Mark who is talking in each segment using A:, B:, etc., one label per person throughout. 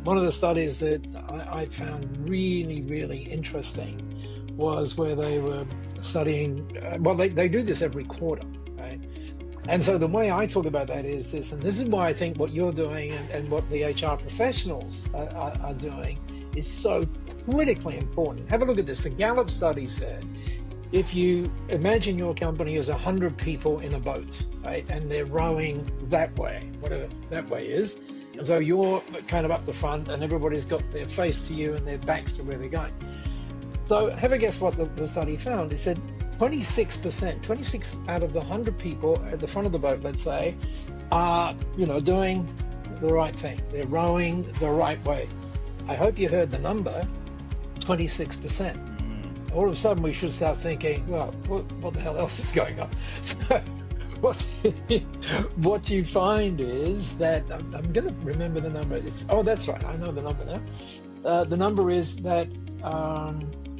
A: one of the studies that I found really, really interesting was where they were studying, well, they do this every quarter, right? And so the way I talk about that is this, and this is why I think what you're doing and what the HR professionals are doing is so critically important. Have a look at this. The Gallup study said, if you imagine your company as 100 people in a boat, right, and they're rowing that way, whatever that way is, and so you're kind of up the front and everybody's got their face to you and their backs to where they're going. So have a guess what the study found. It said 26 out of the 100 people at the front of the boat, let's say, are, doing the right thing. They're rowing the right way. I hope you heard the number, 26%. All of a sudden we should start thinking, well, what the hell else is going on? So what you find is that, I'm going to remember the number. That's right, I know the number now. The number is that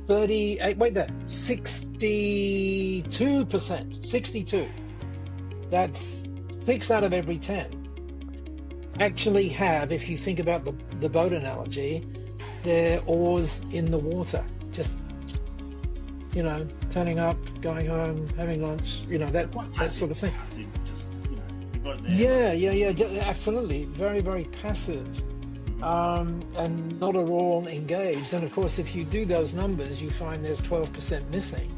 A: 62%, 62. That's 6 out of every 10 actually have, if you think about the boat analogy, their oars in the water, just turning up, going home, having lunch, that sort of thing.
B: Passive, just, you've got it there.
A: Yeah, absolutely. Very, very passive, and not at all engaged. And of course, if you do those numbers, you find there's 12% missing.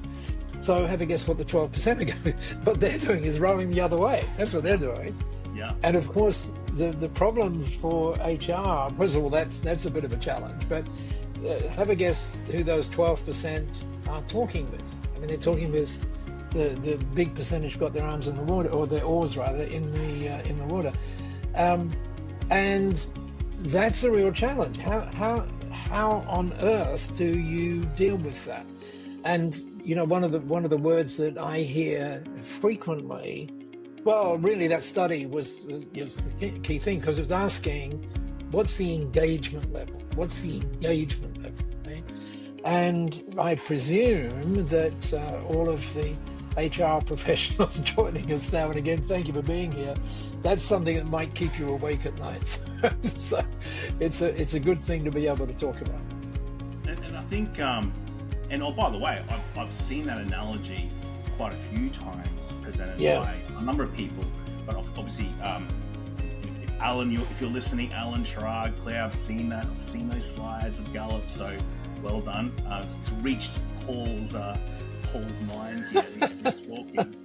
A: So have a guess what the 12% are going. What they're doing is rowing the other way. That's what they're doing.
B: Yeah.
A: And of course, the problem for HR, first of all, that's a bit of a challenge. But have a guess who those 12% are talking with. I mean, they're talking with the big percentage got their arms in the water, or their oars rather, in the water, and that's a real challenge. How on earth do you deal with that? And one of the words that I hear frequently, well, really that study was the key thing, because it was asking, what's the engagement level? What's the engagement level? Right? And I presume that all of the HR professionals joining us now and again, thank you for being here, that's something that might keep you awake at night. So it's a good thing to be able to talk about.
B: And I think, by the way, I've seen that analogy quite a few times presented by a number of people, but obviously, if Alan, if you're listening, Alan, Chirag, Claire, I've seen that. I've seen those slides of Gallup, so well done. It's reached Paul's mind here as he's talking.